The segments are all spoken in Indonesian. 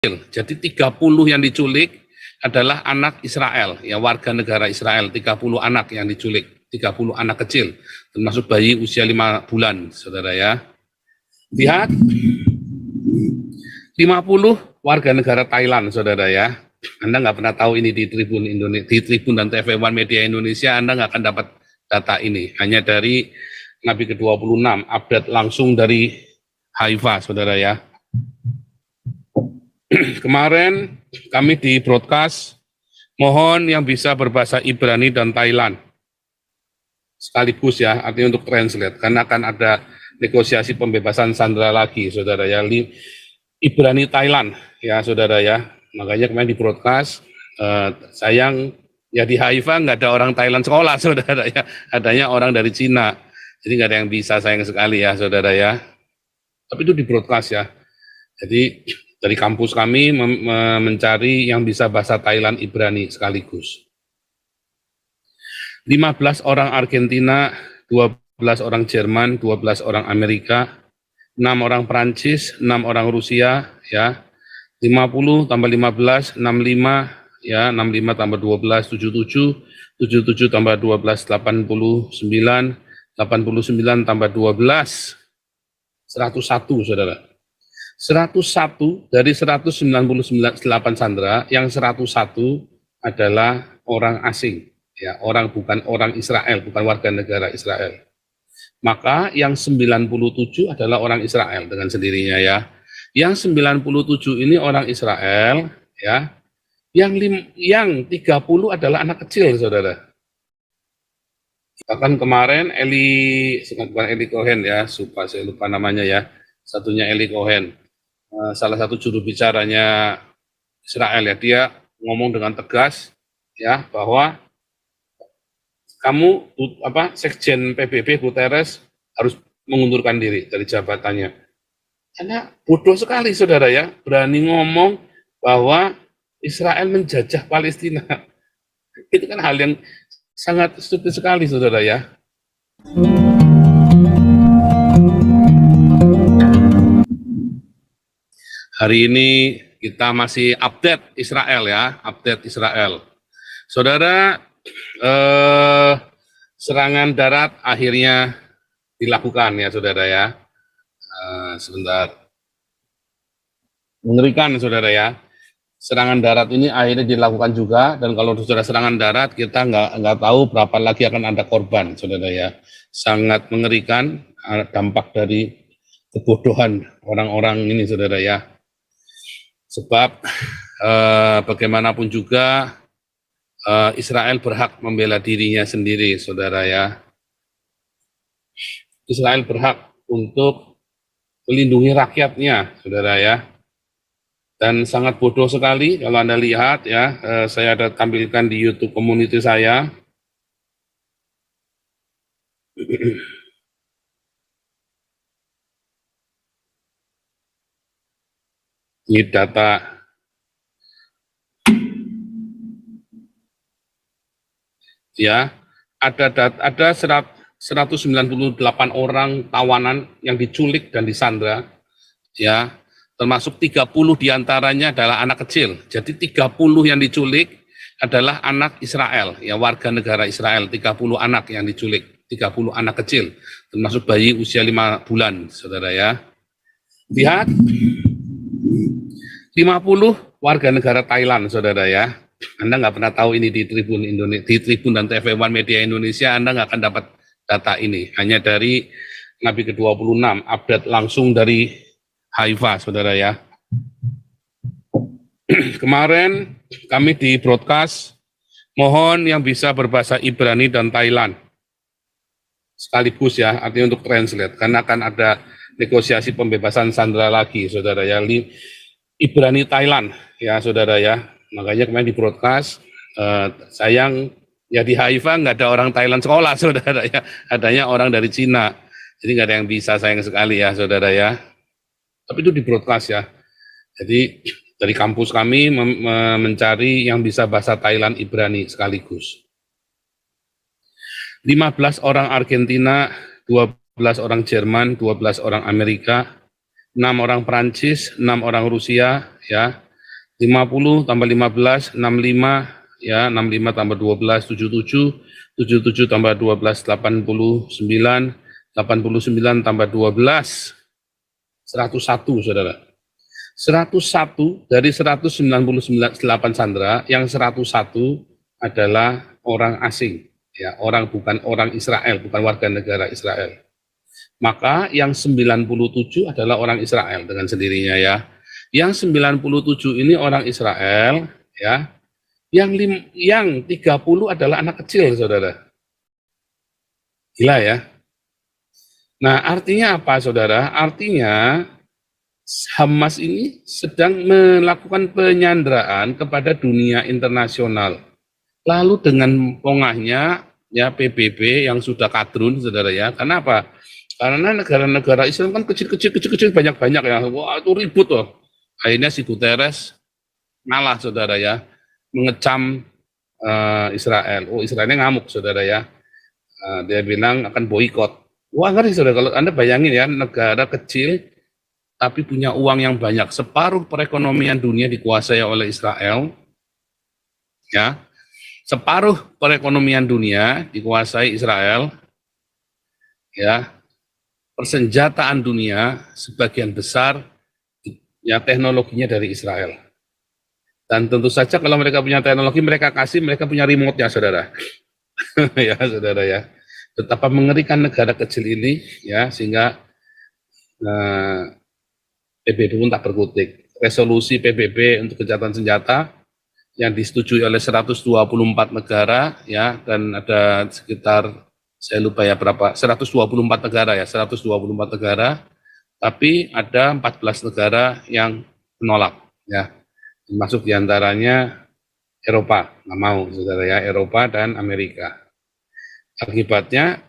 Jadi 30 yang diculik adalah anak Israel, ya warga negara Israel, 30 anak yang diculik, 30 anak kecil, termasuk bayi usia 5 bulan, saudara ya. Lihat, 50 warga negara Thailand, saudara ya. Anda nggak pernah tahu ini di Tribun Indonesia, di Tribun dan TV One Media Indonesia, Anda nggak akan dapat data ini. Hanya dari Nabi ke-26, update langsung dari Haifa, saudara ya. Kemarin kami di broadcast, mohon yang bisa berbahasa Ibrani dan Thailand. Sekaligus ya, artinya untuk translate, karena akan ada negosiasi pembebasan sandera lagi, saudara ya. Ibrani Thailand, ya saudara ya. Makanya kemarin di broadcast, sayang ya di Haifa nggak ada orang Thailand sekolah, saudara ya. Adanya orang dari Cina, jadi nggak ada yang bisa, sayang sekali ya, saudara ya. Tapi itu di broadcast ya. Jadi dari kampus kami mencari yang bisa bahasa Thailand Ibrani sekaligus. 15 orang Argentina, 12 orang Jerman, 12 orang Amerika, 6 orang Prancis, 6 orang Rusia, ya. 50 tambah 15, 65, ya, 65 tambah 12, 77, 77 tambah 12, 89, 89 tambah 12, 101, saudara. 101 dari 198 sandera, yang 101 adalah orang asing, ya, bukan orang Israel, bukan warga negara Israel. Maka yang 97 adalah orang Israel dengan sendirinya ya. Yang 97 ini orang Israel ya. Yang 30 adalah anak kecil, saudara. Bahkan kemarin bukan Eli Cohen ya, saya lupa namanya ya. Satunya Eli Cohen. Salah satu juru bicaranya Israel ya, dia ngomong dengan tegas ya bahwa kamu Sekjen PBB Guterres harus mengundurkan diri dari jabatannya. Karena bodoh sekali, saudara ya, berani ngomong bahwa Israel menjajah Palestina. Itu kan hal yang sangat stupid sekali, saudara ya. Hari ini kita masih update Israel ya, update Israel. Saudara, serangan darat akhirnya dilakukan ya, saudara ya. Sebentar. Mengerikan, saudara ya. Serangan darat ini akhirnya dilakukan juga, dan kalau sudah serangan darat kita nggak tahu berapa lagi akan ada korban, saudara ya. Sangat mengerikan dampak dari kebodohan orang-orang ini, saudara ya. Sebab bagaimanapun juga Israel berhak membela dirinya sendiri, saudara ya. Israel berhak untuk melindungi rakyatnya, saudara ya. Dan sangat bodoh sekali kalau Anda lihat ya, saya ada tampilkan di YouTube community saya. Ini data ya, ada 198 orang tawanan yang diculik dan disandra ya, termasuk 30 diantaranya adalah anak kecil. Jadi 30 yang diculik adalah anak Israel, ya warga negara Israel, 30 anak yang diculik, 30 anak kecil, termasuk bayi usia 5 bulan, saudara ya. Lihat, 50 warga negara Thailand, saudara ya. Anda nggak pernah tahu ini di Tribun Indonesia, di Tribun dan TV One Media Indonesia, Anda nggak akan dapat data ini. Hanya dari Nabi ke-26, update langsung dari Haifa, saudara ya. Kemarin kami di broadcast, mohon yang bisa berbahasa Ibrani dan Thailand. Sekaligus ya, artinya untuk translate, karena akan ada negosiasi pembebasan sandera lagi, saudara ya. Ibrani Thailand, ya saudara ya. Makanya kemarin di broadcast, sayang ya di Haifa nggak ada orang Thailand sekolah, saudara ya. Adanya orang dari Cina, jadi nggak ada yang bisa, sayang sekali ya, saudara ya. Tapi itu di broadcast ya. Jadi dari kampus kami mencari yang bisa bahasa Thailand Ibrani sekaligus. 15 orang Argentina, 12 orang Jerman, 12 orang Amerika, 6 orang Prancis, 6 orang Rusia, ya. 50 tambah 15, 65, ya, 65 tambah 12, 77, 77 tambah 12, 89, 89 tambah 12, 101, saudara. 101 dari 198 sandera, yang 101 adalah orang asing, ya, bukan orang Israel, bukan warga negara Israel. Maka yang 97 adalah orang Israel dengan sendirinya, ya. Yang 97 ini orang Israel, ya. Yang 30 adalah anak kecil, saudara. Gila ya. Nah, artinya apa, saudara? Artinya Hamas ini sedang melakukan penyanderaan kepada dunia internasional. Lalu dengan pongahnya, ya, PBB yang sudah kadrun, saudara, ya. Kenapa? Karena negara-negara Islam kan kecil-kecil banyak-banyak, ya. Wah, itu ribut loh. Akhirnya si Guterres ngalah, saudara, ya, mengecam Israel. Oh, Israelnya ngamuk, saudara, ya. Dia bilang akan boikot. Wah, ngeri, saudara. Kalau Anda bayangin, ya, negara kecil tapi punya uang yang banyak. Separuh perekonomian dunia dikuasai oleh Israel, ya. Separuh perekonomian dunia dikuasai Israel, ya. Persenjataan dunia sebagian besar, ya, teknologinya dari Israel. Dan tentu saja kalau mereka punya teknologi, mereka punya remote-nya, saudara. Ya, saudara, ya. Betapa mengerikan negara kecil ini, ya, sehingga PBB pun tak berkutik. Resolusi PBB untuk gencatan senjata yang disetujui oleh 124 negara, ya, dan ada sekitar, saya lupa ya berapa, 124 negara, ya, 124 negara, tapi ada 14 negara yang menolak, ya, termasuk diantaranya Eropa, nggak mau, saudara, ya, Eropa dan Amerika. Akibatnya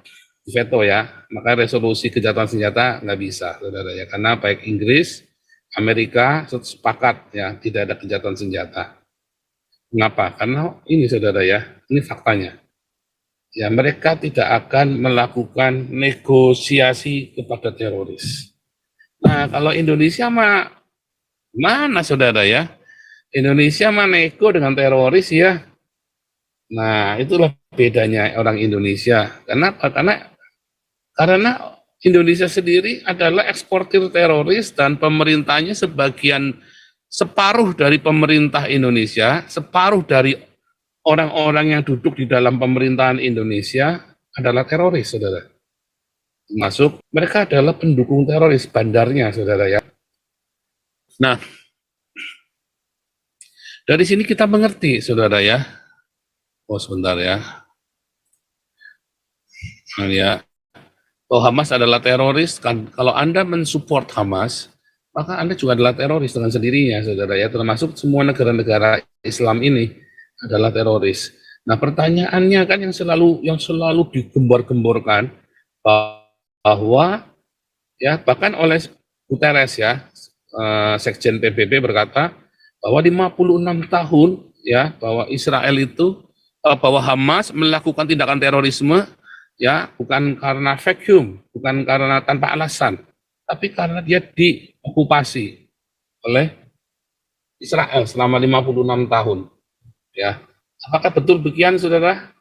veto, ya, maka resolusi gencatan senjata nggak bisa, saudara, ya, karena baik Inggris, Amerika sepakat, ya, tidak ada gencatan senjata. Mengapa? Karena ini, saudara, ya, ini faktanya. Ya, mereka tidak akan melakukan negosiasi kepada teroris. Nah, kalau Indonesia mah mana, saudara, ya? Indonesia mah nego dengan teroris, ya. Nah, itulah bedanya orang Indonesia. Kenapa? Karena Indonesia sendiri adalah eksportir teroris dan pemerintahnya separuh dari pemerintah Indonesia, separuh dari orang-orang yang duduk di dalam pemerintahan Indonesia adalah teroris, saudara. Termasuk mereka adalah pendukung teroris, bandarnya, saudara, ya. Nah, dari sini kita mengerti, saudara, ya. Oh, sebentar, ya. Nah, ya. Kalau Hamas adalah teroris, kan kalau Anda mensupport Hamas, maka Anda juga adalah teroris dengan sendirinya, saudara, ya. Termasuk semua negara-negara Islam ini adalah teroris. Nah, pertanyaannya kan yang selalu digembar-gemborkan bahwa, ya, bahkan oleh Guterres, ya, Sekjen PBB berkata bahwa 56 tahun, ya, bahwa Israel itu bahwa Hamas melakukan tindakan terorisme, ya, bukan karena vacuum, bukan karena tanpa alasan, tapi karena dia diokupasi oleh Israel selama 56 tahun, ya. Apakah betul demikian, saudara?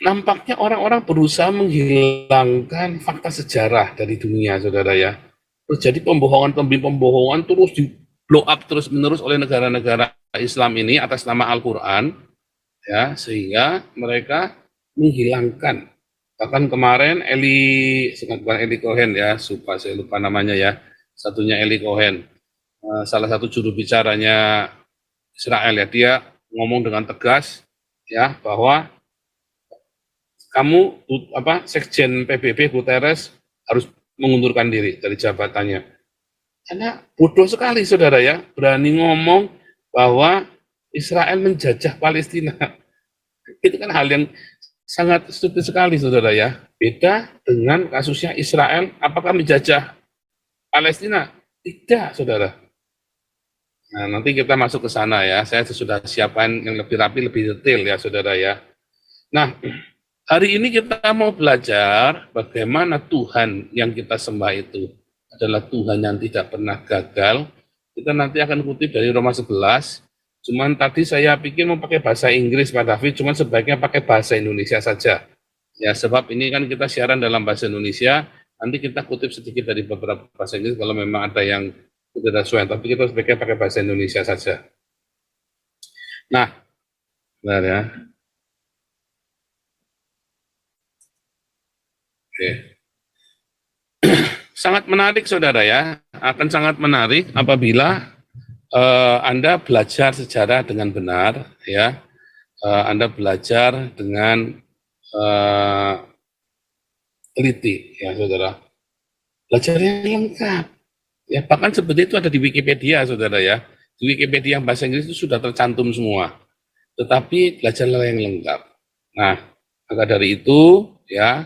Nampaknya orang-orang berusaha menghilangkan fakta sejarah dari dunia, saudara, ya. Terjadi pembohongan terus di blow up terus-menerus oleh negara-negara Islam ini atas nama Al-Quran, ya, sehingga mereka menghilangkan. Bahkan kemarin bukan Eli Cohen, ya, saya lupa namanya, ya, satunya Eli Cohen, salah satu juru bicaranya Israel, ya, dia ngomong dengan tegas, ya, bahwa kamu, Sekjen PBB Guterres harus mengundurkan diri dari jabatannya. Karena bodoh sekali, saudara, ya, berani ngomong bahwa Israel menjajah Palestina. Itu kan hal yang sangat stupid sekali, saudara, ya. Beda dengan kasusnya Israel, apakah menjajah Palestina? Tidak, saudara. Nah, nanti kita masuk ke sana, ya. Saya sudah siapkan yang lebih rapi, lebih detail, ya, saudara, ya. Nah, hari ini kita mau belajar bagaimana Tuhan yang kita sembah itu adalah Tuhan yang tidak pernah gagal, Kita nanti akan kutip dari Roma 11. Cuman tadi saya pikir mau pakai bahasa Inggris Pak David, cuman sebaiknya pakai bahasa Indonesia saja. Ya, sebab ini kan kita siaran dalam bahasa Indonesia, nanti kita kutip sedikit dari beberapa bahasa Inggris kalau memang ada yang tidak sesuai, tapi kita sebaiknya pakai bahasa Indonesia saja. Nah, benar ya. Oke. Sangat menarik saudara ya, akan sangat menarik apabila Anda belajar sejarah dengan benar ya, Anda belajar dengan teliti ya saudara, belajarnya lengkap ya, bahkan seperti itu ada di Wikipedia saudara ya, di Wikipedia yang bahasa Inggris itu sudah tercantum semua, tetapi belajarlah yang lengkap. Nah, maka dari itu ya,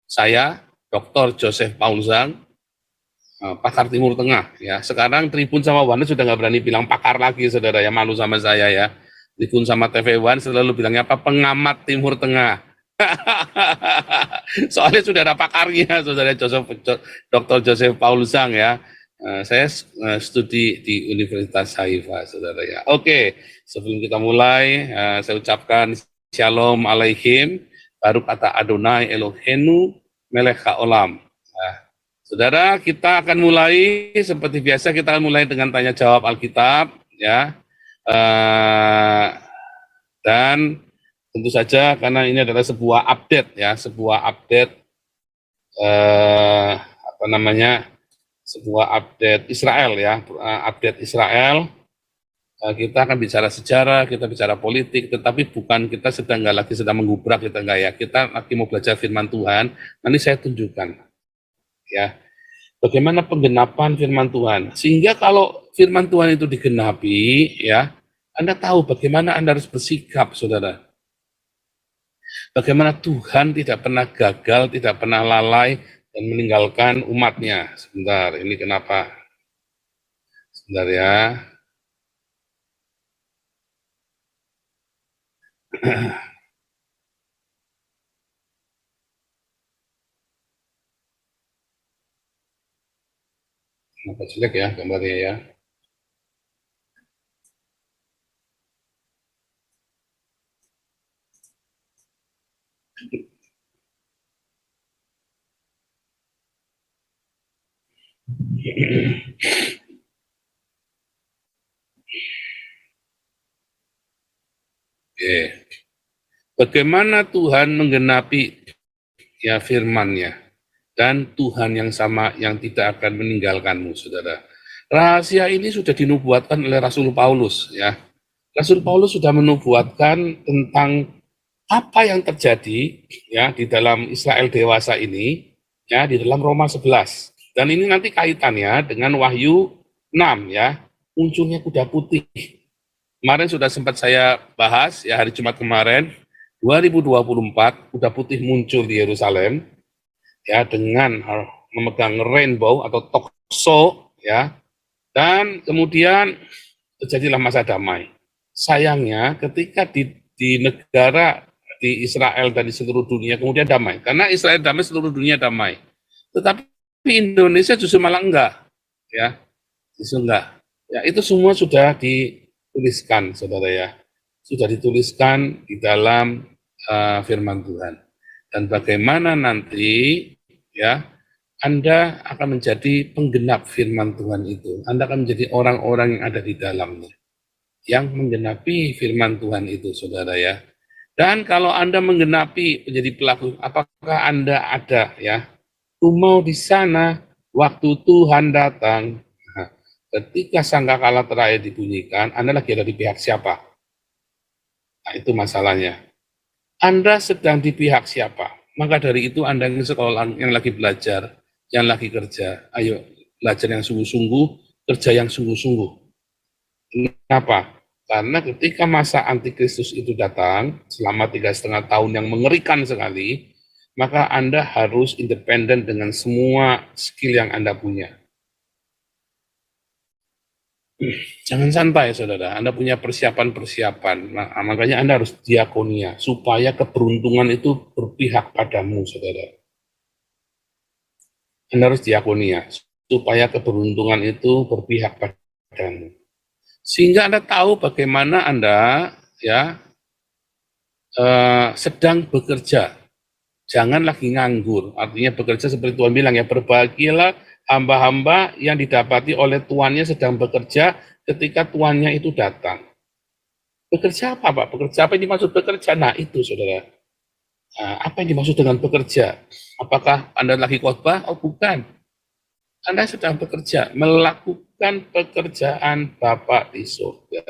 saya Dr. Joseph Paulzang, pakar Timur Tengah ya. Sekarang Tribun sama Warna sudah nggak berani bilang pakar lagi saudara ya, malu sama saya ya. Tribun sama TV One selalu bilangnya apa, pengamat Timur Tengah. Soalnya sudah ada pakarnya saudara, Dr. Joseph Paulzang ya. Saya studi di Universitas Haifa saudara ya. Oke, sebelum kita mulai saya ucapkan Shalom Aleichem, baru kata Adonai Elohenu melech haolam. Saudara, kita akan mulai seperti biasa, kita akan mulai dengan tanya jawab Alkitab ya. Dan tentu saja karena ini adalah sebuah update ya, sebuah update sebuah update Israel ya, update Israel. Kita akan bicara sejarah, kita bicara politik, tetapi bukan kita nggak lagi sedang menggubrak, kita nggak ya, kita lagi mau belajar firman Tuhan. Nanti saya tunjukkan ya, bagaimana penggenapan firman Tuhan, sehingga kalau firman Tuhan itu digenapi ya, Anda tahu bagaimana Anda harus bersikap saudara. Bagaimana Tuhan tidak pernah gagal, tidak pernah lalai dan meninggalkan umatnya. Sebentar, ini kenapa? Sebentar ya. Kenapa jelek ya gambarnya ya? Oke. Bagaimana Tuhan menggenapi ya firman-Nya, dan Tuhan yang sama yang tidak akan meninggalkanmu saudara. Rahasia ini sudah dinubuatkan oleh Rasul Paulus ya. Rasul Paulus sudah menubuatkan tentang apa yang terjadi ya di dalam Israel dewasa ini ya, di dalam Roma 11. Dan ini nanti kaitannya dengan Wahyu 6 ya, munculnya kuda putih. Kemarin sudah sempat saya bahas ya, hari Jumat kemarin, 2024 kuda putih muncul di Yerusalem ya, dengan memegang rainbow atau tokso ya, dan kemudian terjadilah masa damai. Sayangnya ketika di negara di Israel dan di seluruh dunia kemudian damai, karena Israel damai seluruh dunia damai, tetapi Indonesia justru malah enggak ya, justru enggak ya. Itu semua sudah dituliskan saudara ya, sudah dituliskan di dalam firman Tuhan. Dan bagaimana nanti ya Anda akan menjadi penggenap firman Tuhan itu, Anda akan menjadi orang-orang yang ada di dalamnya, yang menggenapi firman Tuhan itu saudara ya. Dan kalau Anda menggenapi menjadi pelaku, apakah Anda ada ya, tumau di sana waktu Tuhan datang. Nah, ketika sangkakala terakhir dibunyikan, Anda lagi ada di pihak siapa? Nah, itu masalahnya. Anda sedang di pihak siapa? Maka dari itu Anda yang sekolah, yang lagi belajar, yang lagi kerja, ayo belajar yang sungguh-sungguh, kerja yang sungguh-sungguh. Kenapa? Karena ketika masa antikristus itu datang, selama 3,5 tahun yang mengerikan sekali, maka Anda harus independen dengan semua skill yang Anda punya. Jangan santai, saudara. Anda punya persiapan-persiapan. Nah, makanya Anda harus diakonia, supaya keberuntungan itu berpihak padamu, saudara. Anda harus diakonia, supaya keberuntungan itu berpihak padamu. kepadamu. Sehingga Anda tahu bagaimana Anda ya sedang bekerja. Jangan lagi nganggur. Artinya bekerja seperti Tuhan bilang ya, berbahagialah hamba-hamba yang didapati oleh tuannya sedang bekerja ketika tuannya itu datang. Bekerja apa, Pak? Bekerja apa yang dimaksud bekerja? Nah, itu, saudara. Nah, apa yang dimaksud dengan bekerja? Apakah Anda lagi khotbah? Oh, bukan. Anda sedang bekerja, melakukan pekerjaan Bapa di surga.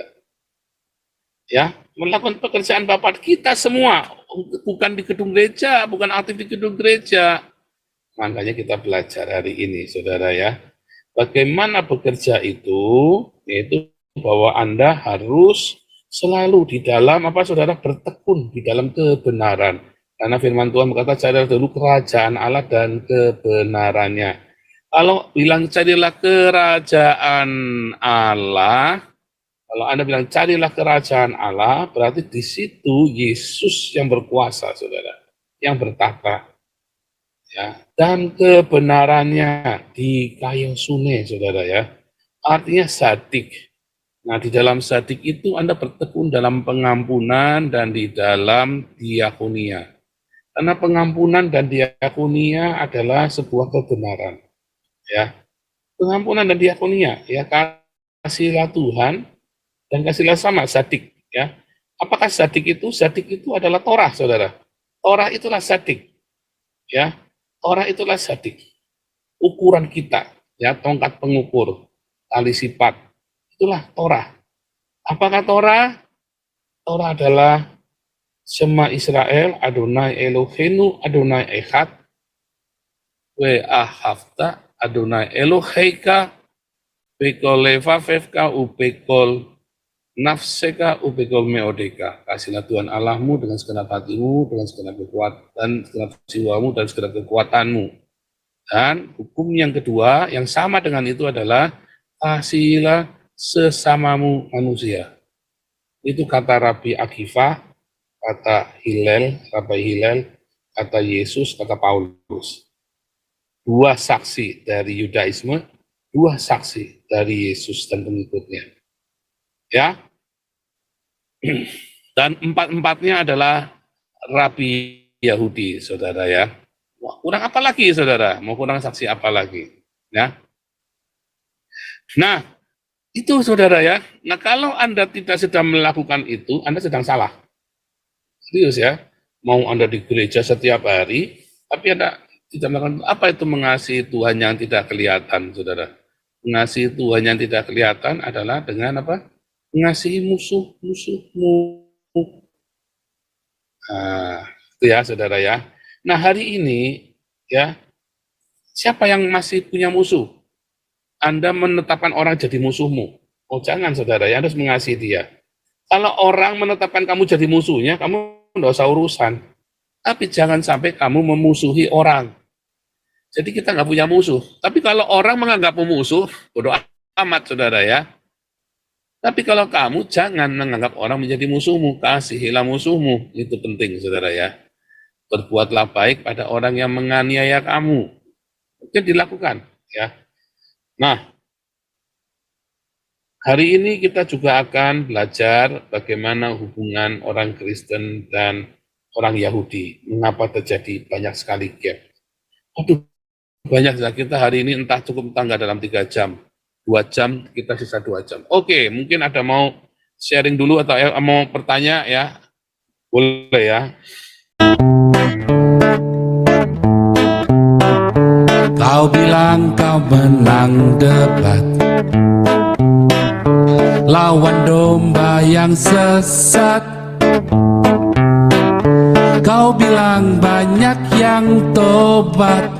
Ya, melakukan pekerjaan Bapa kita semua, bukan di gedung gereja, bukan aktif di gedung gereja. Makanya kita belajar hari ini, saudara ya. Bagaimana bekerja itu, yaitu bahwa Anda harus selalu di dalam apa, saudara, bertekun di dalam kebenaran. Karena firman Tuhan berkata, carilah dulu kerajaan Allah dan kebenarannya. Kalau bilang carilah kerajaan Allah, kalau Anda bilang carilah kerajaan Allah, berarti di situ Yesus yang berkuasa, saudara, yang bertata. Ya, dan kebenarannya di kayu sune, saudara ya. Artinya sadik. Nah, di dalam sadik itu Anda bertekun dalam pengampunan dan di dalam diakonia. Karena pengampunan dan diakonia adalah sebuah kebenaran. Ya, pengampunan dan diakonia, ya, kasihlah Tuhan dan kasihlah sama, sadik, ya. Apakah sadik itu? Sadik itu adalah Torah, saudara. Torah itulah sadik, ya. Torah itulah sadik. Ukuran kita, ya, tongkat pengukur, tali sifat, itulah Torah. Apakah Torah? Torah adalah Shema Israel, Adonai Eloheinu, Adonai Echad, Ve'ahavta Adonai Eloheika, Bekol levavevka, ubekol nafseka, ubekol meodeka. Kasihlah Tuhan Allahmu dengan segenap hatimu, dengan segenap kekuatan, segenap jiwamu, dan segenap kekuatanmu. Dan hukum yang kedua, yang sama dengan itu adalah kasihilah sesamamu manusia. Itu kata Rabi Akiva, kata Hillel, Rabi Hillel, kata Yesus, kata Paulus. Dua saksi dari Yudaisme, dua saksi dari Yesus dan pengikutnya. Ya. Dan empat-empatnya adalah Rabi Yahudi, saudara ya. Wah, kurang apa lagi, saudara? Mau kurang saksi apa lagi? Ya. Nah, itu saudara ya. Nah, kalau Anda tidak sedang melakukan itu, Anda sedang salah. Serius ya. Mau Anda di gereja setiap hari, tapi Anda tidak melakukan, apa itu mengasihi Tuhan yang tidak kelihatan, saudara? Mengasihi Tuhan yang tidak kelihatan adalah dengan apa? Mengasihi musuh-musuhmu. Nah, itu ya, saudara ya. Nah, hari ini, ya, siapa yang masih punya musuh? Anda menetapkan orang jadi musuhmu. Oh, jangan, saudara ya, Anda harus mengasihi dia. Kalau orang menetapkan kamu jadi musuhnya, kamu tidak usah urusan. Tapi jangan sampai kamu memusuhi orang. Jadi kita nggak punya musuh. Tapi kalau orang menganggapmu musuh, bodoh amat, saudara ya. Tapi kalau kamu jangan menganggap orang menjadi musuhmu, kasihilah musuhmu. Itu penting, saudara ya. Berbuatlah baik pada orang yang menganiaya kamu. Itu dilakukan, ya. Nah, hari ini kita juga akan belajar bagaimana hubungan orang Kristen dan orang Yahudi. Mengapa terjadi banyak sekali gap. Aduh, banyak ya, kita hari ini entah cukup tangga dalam 3 jam, 2 jam, kita sisa 2 jam. Oke, mungkin ada mau sharing dulu atau mau bertanya ya, boleh ya. Kau bilang kau menang debat lawan domba yang sesat. Kau bilang banyak yang tobat,